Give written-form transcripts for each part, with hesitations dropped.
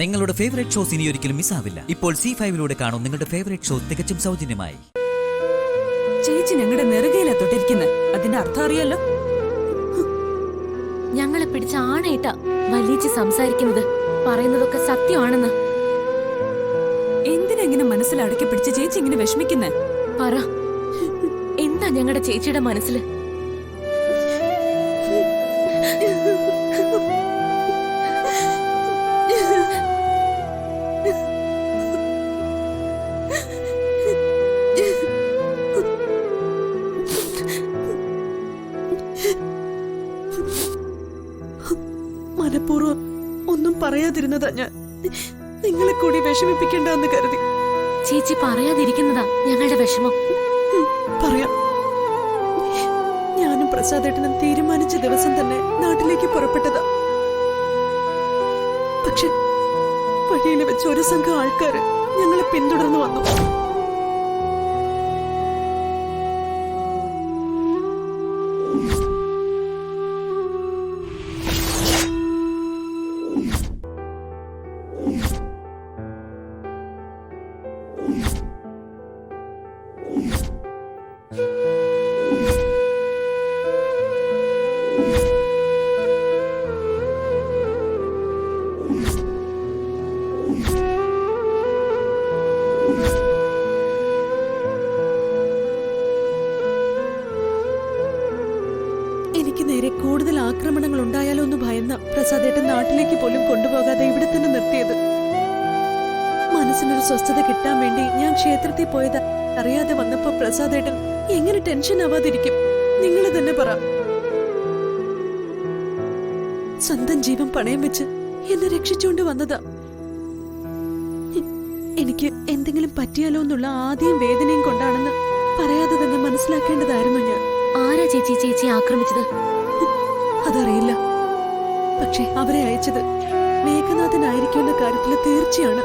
നിങ്ങളുടെ favourite shows ഇനി ഒരിക്കലും മിസ്സാവില്ല. ഇപ്പോൾ C5 കാണും നിങ്ങളുടെ ഫേവറേറ്റ് ഷോ തികച്ചും സൗജന്യമായി. ചേച്ചി ഞങ്ങളുടെ നെറുകയിലാ തൊട്ടിരിക്കുന്നത്. അതിന്റെ അർത്ഥം അറിയാലോ. ഞങ്ങളെ പിടിച്ച ആണയിട്ടാ വലിയേച്ചി സംസാരിക്കുന്നത്. പറയുന്നതൊക്കെ സത്യമാണെന്ന്. എന്തിനാ ഇങ്ങനെ മനസ്സിലടക്കി പിടിച്ച് ചേച്ചി ഇങ്ങനെ വിഷമിക്കുന്നേ? പറ, എന്താ ഞങ്ങളുടെ ചേച്ചിയുടെ മനസ്സില്? മനഃപൂർവ്വം ഒന്നും പറയാതിരുന്നതാ ഞാൻ. നിങ്ങളെ കൂടി വിഷമിപ്പിക്കണ്ടെന്ന് കരുതി. ചേച്ചി പറയാതിരിക്കുന്നതാ ഞങ്ങളുടെ വിഷമം. പറയാം. ഞാനും പ്രസാദേട്ടനും തീരുമാനിച്ച ദിവസം തന്നെ നാട്ടിലേക്ക് പുറപ്പെട്ടതാ. പക്ഷെ വഴിയിൽ വെച്ച് ഒരു സംഘം ആൾക്കാര് ഞങ്ങളെ പിന്തുടർന്നു വന്നു. എനിക്ക് നേരെ കൂടുതൽ ആക്രമണങ്ങൾ ഉണ്ടായാലോ എന്ന് ഭയന്ന പ്രസാദേട്ടൻ നാട്ടിലേക്ക് പോലും കൊണ്ടുപോകാതെ ഇവിടെ തന്നെ നിർത്തിയത്. മനസ്സിനൊരു സ്വസ്ഥത കിട്ടാൻ വേണ്ടി ഞാൻ ക്ഷേത്രത്തിൽ പോയത് അറിയാതെ വന്നപ്പോ പ്രസാദേട്ടൻ എങ്ങനെ ടെൻഷൻ ആവാതിരിക്കും? നിങ്ങൾ തന്നെ പറ. സ്വന്തം ജീവൻ പണയം വെച്ച് എന്നെ രക്ഷിച്ചുകൊണ്ട് വന്നതാ. എനിക്ക് എന്തെങ്കിലും പറ്റിയാലോ എന്നുള്ള ആദ്യം വേദനയും കൊണ്ടാണെന്ന് പറയാതെ തന്നെ മനസ്സിലാക്കേണ്ടതായിരുന്നു ഞാൻ. ആരാ ചേച്ചി ആക്രമിച്ചത്? അതറിയില്ല. പക്ഷെ അവരെ അയച്ചത് മേഘനാഥനായിരിക്കുമെന്ന കാര്യത്തിൽ തീർച്ചയാണ്.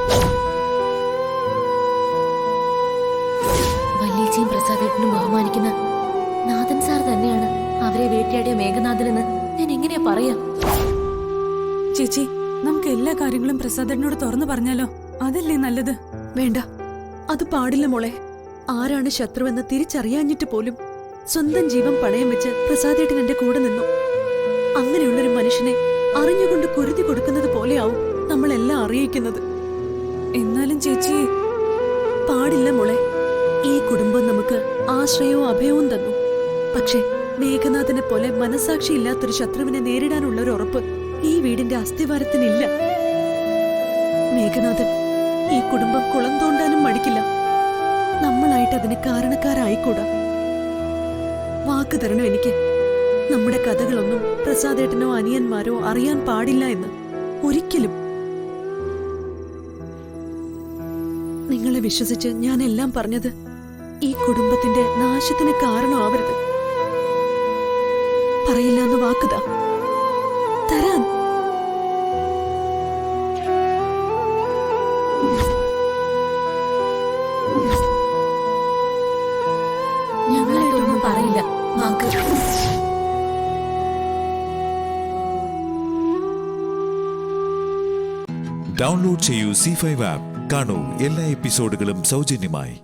വല്യേച്ചിയും പ്രസാദേട്ടനും ബഹുമാനിക്കുന്ന നാഥൻ സാർ തന്നെയാണ് അവരെ വേട്ടയാടിയ മേഘനാഥനെന്ന് ഞാൻ എങ്ങനെയാ പറയാ? ചേച്ചി, നമുക്ക് എല്ലാ കാര്യങ്ങളും പ്രസാദേട്ടനോട് തുറന്നു പറഞ്ഞാലോ? അതല്ലേ നല്ലത്? വേണ്ട, അത് പാടില്ല മോളെ. ആരാണ് ശത്രുവെന്ന് തിരിച്ചറിയാഞ്ഞിട്ട് പോലും സ്വന്തം ജീവൻ പണയം വെച്ച് പ്രസാദേട്ടൻ എന്റെ കൂടെ നിന്നു. അങ്ങനെയുള്ളൊരു മനുഷ്യനെ അറിഞ്ഞുകൊണ്ട് കുരുതി കൊടുക്കുന്നത് പോലെയാവും നമ്മളെല്ലാം അറിയിക്കുന്നത്. എന്നാലും ചേച്ചി, പാടില്ല മോളെ. ഈ കുടുംബം നമുക്ക് ആശ്രയവും അഭയവും തന്നു. പക്ഷെ മേഘനാഥനെ പോലെ മനസാക്ഷിയില്ലാത്തൊരു ശത്രുവിനെ നേരിടാനുള്ള ഒരു ഉറപ്പ് ഈ വീടിന്റെ അസ്ഥിവാരത്തിനില്ല. മേഘനാഥൻ ഈ കുടുംബം കുളം തോണ്ടാനും മടിക്കില്ല. നമ്മളായിട്ട് അതിന് കാരണക്കാരായിക്കൂടാ. വാക്ക് തരണോ എനിക്ക്? നമ്മുടെ കഥകളൊന്നും പ്രസാദേട്ടനോ അനിയന്മാരോ അറിയാൻ പാടില്ല എന്ന്. ഒരിക്കലും. നിങ്ങളെ വിശ്വസിച്ച് ഞാൻ എല്ലാം പറഞ്ഞത് ഈ കുടുംബത്തിന്റെ നാശത്തിന് കാരണമാവരുത്. പറയില്ല എന്ന് വാക്കുതാ തരാൻ. ഞങ്ങളായിട്ടൊന്നും പറയില്ല. ഡൗൺലോഡ് ചെയ്യൂ C5 ആപ്പ്. കാണൂ എല്ലാ എപ്പിസോഡുകളും സൗജന്യമായി.